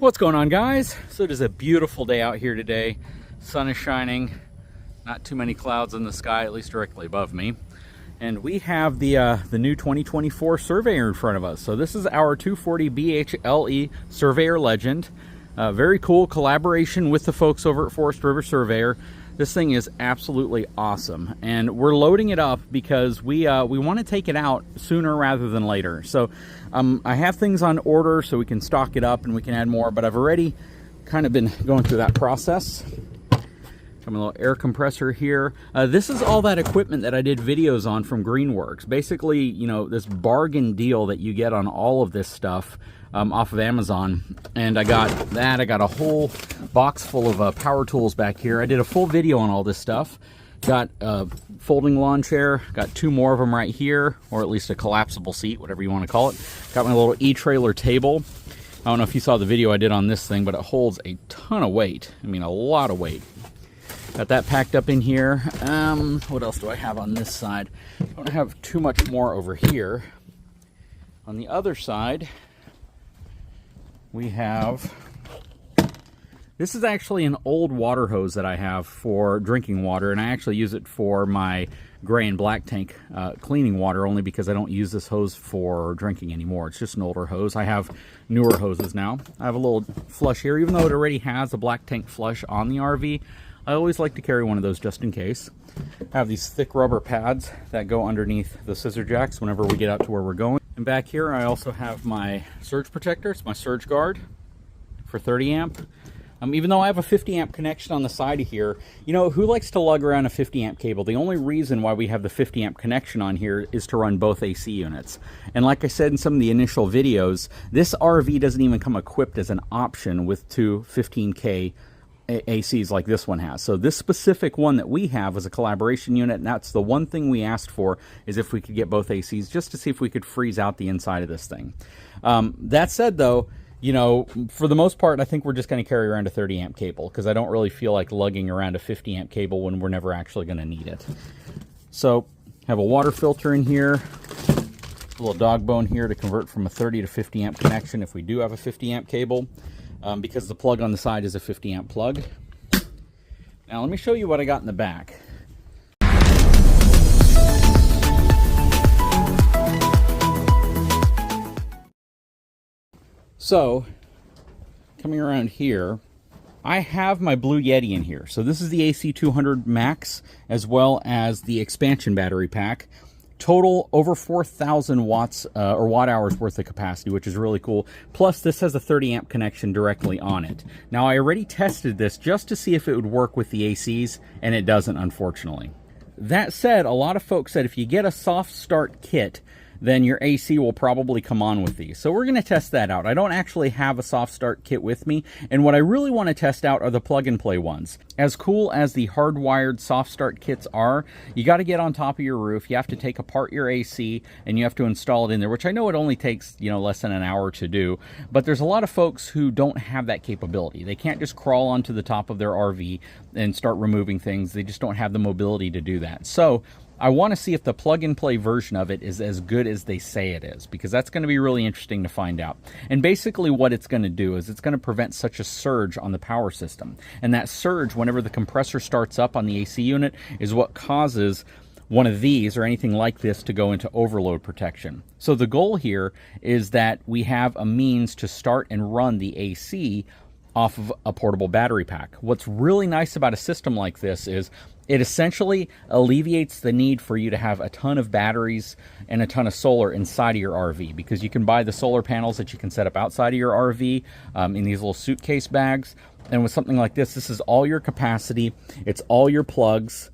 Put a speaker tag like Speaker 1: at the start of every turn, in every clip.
Speaker 1: What's going on, guys? So it is a beautiful day out here today. Sun is shining, not too many clouds in the sky, at least directly above me. And we have the new 2024 Surveyor in front of us. So this is our 240 BHLE Surveyor Legend. Very cool collaboration with the folks over at Forest River Surveyor. This thing is absolutely awesome, and we're loading it up because we want to take it out sooner rather than later. So I have things on order so we can stock it up and we can add more, but I've already kind of been going through that process. Got my little air compressor here. This is all that equipment that I did videos on from Greenworks. Basically, you know, this bargain deal that you get on all of this stuff off of Amazon. And I got that. I got a whole box full of power tools back here. I did a full video on all this stuff. Got a folding lawn chair. Got two more of them right here, or at least a collapsible seat, whatever you want to call it. Got my little e-trailer table. I don't know if you saw the video I did on this thing, but it holds a ton of weight. I mean, a lot of weight. Got that packed up in here. What else do I have on this side? I don't have too much more over here. On the other side, we have, this is actually an old water hose that I have for drinking water, and I actually use it for my gray and black tank cleaning water, only because I don't use this hose for drinking anymore. It's just an older hose. I have newer hoses now. I have a little flush here, even though it already has a black tank flush on the RV. I always like to carry one of those just in case. I have these thick rubber pads that go underneath the scissor jacks whenever we get out to where we're going. And back here I also have my surge protector. It's my surge guard for 30 amp. Even though I have a 50 amp connection on the side of here, you know, who likes to lug around a 50 amp cable? The only reason why we have the 50 amp connection on here is to run both AC units. And like I said in some of the initial videos, this RV doesn't even come equipped as an option with two 15K ACs like this one has. So this specific one that we have is a collaboration unit, and that's the one thing we asked for, is if we could get both ACs, just to see if we could freeze out the inside of this thing. That said, though, you know, for the most part, I think we're just going to carry around a 30 amp cable, because I don't really feel like lugging around a 50 amp cable when we're never actually going to need it. So have a water filter in here, a little dog bone here to convert from a 30 to 50 amp connection if we do have a 50 amp cable. Because the plug on the side is a 50 amp plug. Now let me show you what I got in the back. So, coming around here, I have my Blue Yeti in here. So this is the AC200 Max, as well as the expansion battery pack. Total over 4,000 watts or watt hours worth of capacity, which is really cool. Plus, this has a 30 amp connection directly on it. Now, I already tested this just to see if it would work with the ACs, and it doesn't, unfortunately. That said, a lot of folks said if you get a soft start kit, then your AC will probably come on with these. So we're going to test that out. I don't actually have a soft start kit with me, and what I really want to test out are the plug and play ones. As cool as the hardwired soft start kits are, you got to get on top of your roof, you have to take apart your AC, and you have to install it in there, which I know it only takes, you know, less than an hour to do, but there's a lot of folks who don't have that capability. They can't just crawl onto the top of their RV and start removing things. They just don't have the mobility to do that. So I want to see if the plug-and-play version of it is as good as they say it is, because that's going to be really interesting to find out. And basically what it's going to do is it's going to prevent such a surge on the power system. And that surge, whenever the compressor starts up on the AC unit, is what causes one of these or anything like this to go into overload protection. So the goal here is that we have a means to start and run the AC off of a portable battery pack. What's really nice about a system like this is it essentially alleviates the need for you to have a ton of batteries and a ton of solar inside of your RV, because you can buy the solar panels that you can set up outside of your RV in these little suitcase bags. And with something like this, this is all your capacity. It's all your plugs,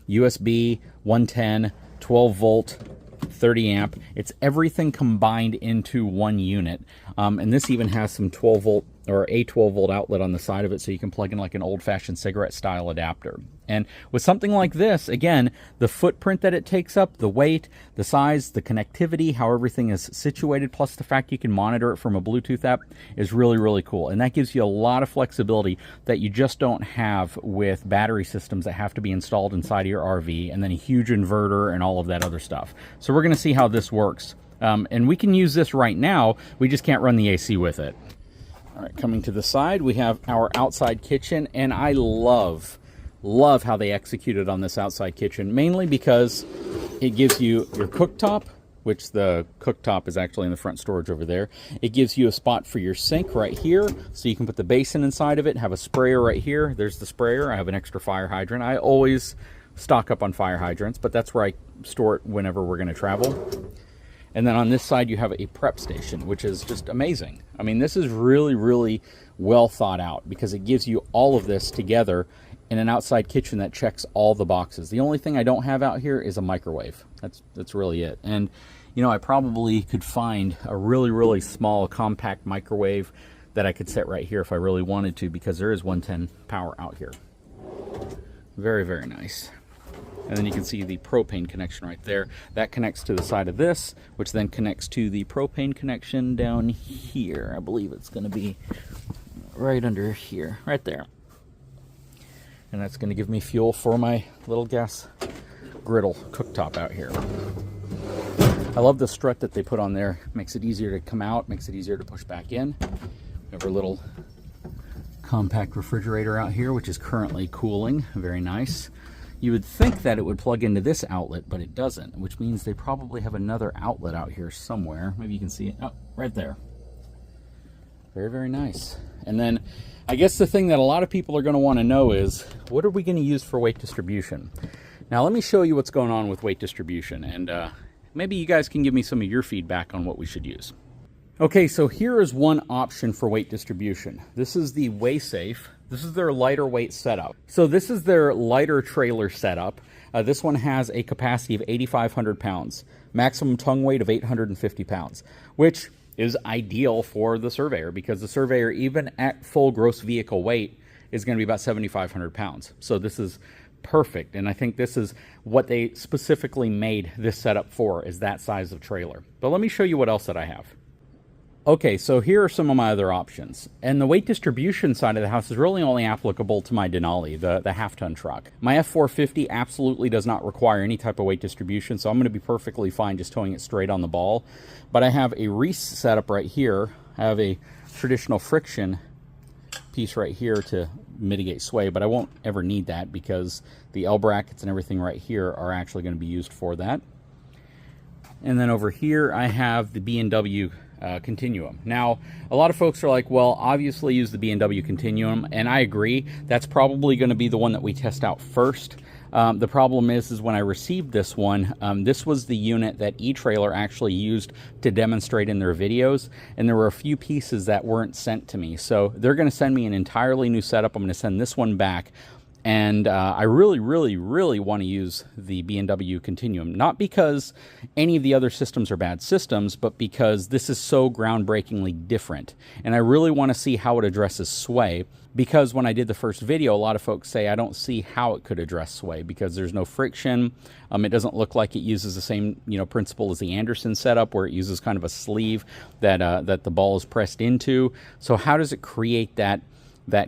Speaker 1: USB, 110, 12 volt, 30 amp. It's everything combined into one unit. And this even has some 12 volt or a 12 volt outlet on the side of it, so you can plug in like an old-fashioned cigarette style adapter. And with something like this, again, the footprint that it takes up, the weight, the size, the connectivity, how everything is situated, plus the fact you can monitor it from a Bluetooth app is really, really cool. And that gives you a lot of flexibility that you just don't have with battery systems that have to be installed inside of your RV, and then a huge inverter and all of that other stuff. So we're going to see how this works. And we can use this right now, we just can't run the AC with it. All right, coming to the side, we have our outside kitchen, and I love how they executed on this outside kitchen, mainly because it gives you your cooktop, which the cooktop is actually in the front storage over there. It gives you a spot for your sink right here, so you can put the basin inside of it, have a sprayer right here. There's the sprayer. I have an extra fire hydrant. I always stock up on fire hydrants, but that's where I store it whenever we're going to travel. And then on this side, you have a prep station, which is just amazing. I mean, this is really, really well thought out because it gives you all of this together in an outside kitchen that checks all the boxes. The only thing I don't have out here is a microwave. That's really it. And, you know, I probably could find a really, really small, compact microwave that I could set right here if I really wanted to, because there is 110 power out here. Very, very nice. And then you can see the propane connection right there. That connects to the side of this, which then connects to the propane connection down here. I believe it's going to be right under here, right there. And that's going to give me fuel for my little gas griddle cooktop out here. I love the strut that they put on there. Makes it easier to come out, makes it easier to push back in. We have our little compact refrigerator out here, which is currently cooling. Very nice. You would think that it would plug into this outlet, but it doesn't, which means they probably have another outlet out here somewhere. Maybe you can see it. Oh, right there. Very, very nice. And then I guess the thing that a lot of people are going to want to know is, what are we going to use for weight distribution? Now, let me show you what's going on with weight distribution, and maybe you guys can give me some of your feedback on what we should use. Okay, so here is one option for weight distribution. This is the WaySafe. This is their lighter weight setup. So this is their lighter trailer setup. This one has a capacity of 8,500 pounds, maximum tongue weight of 850 pounds, which is ideal for the Surveyor, because the Surveyor, even at full gross vehicle weight, is going to be about 7,500 pounds. So this is perfect, and I think this is what they specifically made this setup for, is that size of trailer. But let me show you what else that I have. Okay, so here are some of my other options. And the weight distribution side of the house is really only applicable to my Denali, the half-ton truck. My F450 absolutely does not require any type of weight distribution, so I'm going to be perfectly fine just towing it straight on the ball. But I have a Reese setup right here. I have a traditional friction piece right here to mitigate sway, but I won't ever need that because the L brackets and everything right here are actually going to be used for that. And then over here I have the B&W Continuum. Now, a lot of folks are like, well, obviously use the B&W Continuum, and I agree. That's probably going to be the one that we test out first. The problem is when I received this one, this was the unit that eTrailer actually used to demonstrate in their videos, and there were a few pieces that weren't sent to me. So they're going to send me an entirely new setup. I'm going to send this one back. And I really, really, really want to use the B&W Continuum, not because any of the other systems are bad systems, but because this is so groundbreakingly different. And I really want to see how it addresses sway, because when I did the first video, a lot of folks say I don't see how it could address sway because there's no friction. It doesn't look like it uses the same principle as the Anderson setup, where it uses kind of a sleeve that that the ball is pressed into. So how does it create that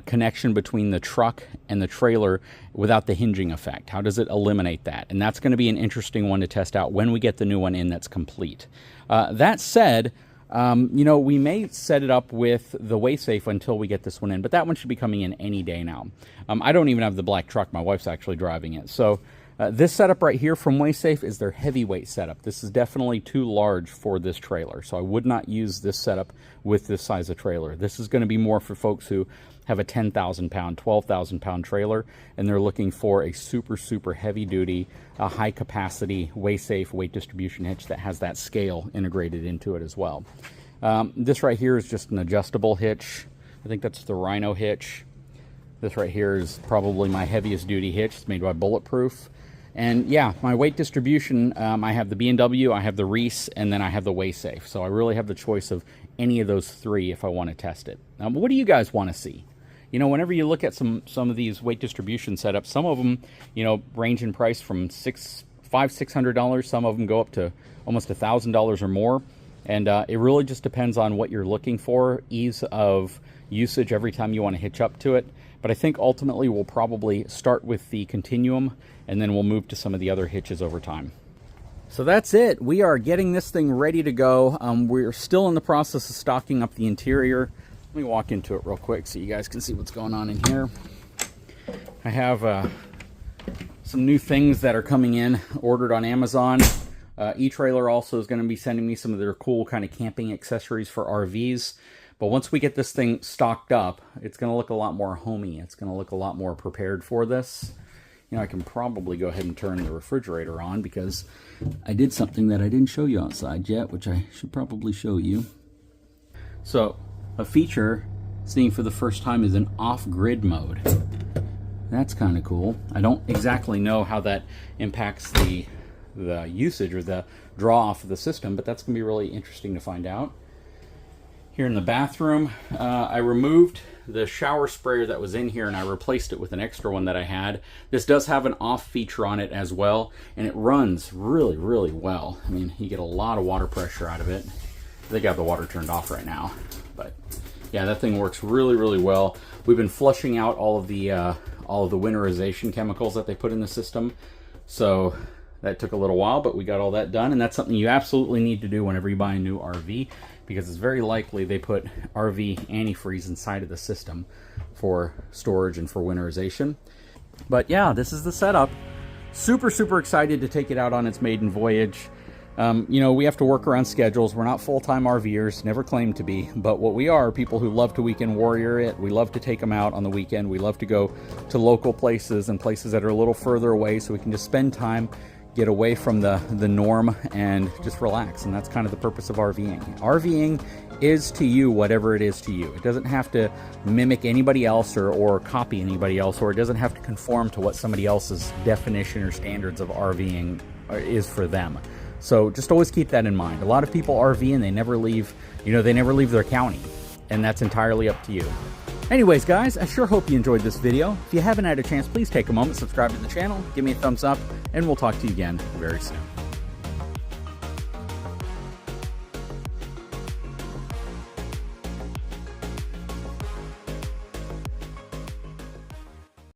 Speaker 1: connection between the truck and the trailer without the hinging effect? How does it eliminate that? And that's going to be an interesting one to test out when we get the new one in that's complete. That said, we may set it up with the WaySafe until we get this one in, but that one should be coming in any day now. I don't even have the black truck. My wife's actually driving it. So this setup right here from WaySafe is their heavyweight setup. This is definitely too large for this trailer, so I would not use this setup with this size of trailer. This is going to be more for folks who have a 10,000 pound, 12,000 pound trailer, and they're looking for a super, super heavy duty, high capacity, WaySafe weight distribution hitch that has that scale integrated into it as well. This right here is just an adjustable hitch. I think that's the Rhino hitch. This right here is probably my heaviest duty hitch. It's made by Bulletproof. And yeah, my weight distribution, I have the B&W, I have the Reese, and then I have the WaySafe. So I really have the choice of any of those three if I want to test it. What do you guys want to see? Whenever you look at some of these weight distribution setups, some of them, range in price from $600. Some of them go up to almost $1,000 or more. And it really just depends on what you're looking for, ease of usage every time you want to hitch up to it. But I think ultimately we'll probably start with the Continuum, and then we'll move to some of the other hitches over time. So that's it. We are getting this thing ready to go. We're still in the process of stocking up the interior. Let me walk into it real quick so you guys can see what's going on in here. I have some new things that are coming in, ordered on Amazon. eTrailer also is going to be sending me some of their cool kind of camping accessories for RVs. But once we get this thing stocked up, it's going to look a lot more homey. It's going to look a lot more prepared for this. You know, I can probably go ahead and turn the refrigerator on because I did something that I didn't show you outside yet, which I should probably show you. So, a feature seeing for the first time is an off-grid mode. That's kind of cool. I don't exactly know how that impacts the usage or the draw off of the system, but that's going to be really interesting to find out. Here in the bathroom, I removed the shower sprayer that was in here and I replaced it with an extra one that I had. This does have an off feature on it as well, and it runs really, really well. I mean, you get a lot of water pressure out of it. They got the water turned off right now, but yeah, that thing works really, really well. We've been flushing out all of the winterization chemicals that they put in the system, so that took a little while, but we got all that done, and that's something you absolutely need to do whenever you buy a new RV, because it's very likely they put RV antifreeze inside of the system for storage and for winterization. But yeah, this is the setup. Super, super excited to take it out on its maiden voyage. You know, we have to work around schedules. We're not full-time RVers, never claimed to be, but what we are people who love to weekend warrior it. We love to take them out on the weekend. We love to go to local places and places that are a little further away so we can just spend time, get away from the norm, and just relax. And that's kind of the purpose of RVing. RVing is to you whatever it is to you. It doesn't have to mimic anybody else or copy anybody else, or it doesn't have to conform to what somebody else's definition or standards of RVing is for them. So just always keep that in mind. A lot of people RV and they never leave, they never leave their county, and that's entirely up to you. Anyways, guys, I sure hope you enjoyed this video. If you haven't had a chance, please take a moment, subscribe to the channel, give me a thumbs up, and we'll talk to you again very soon.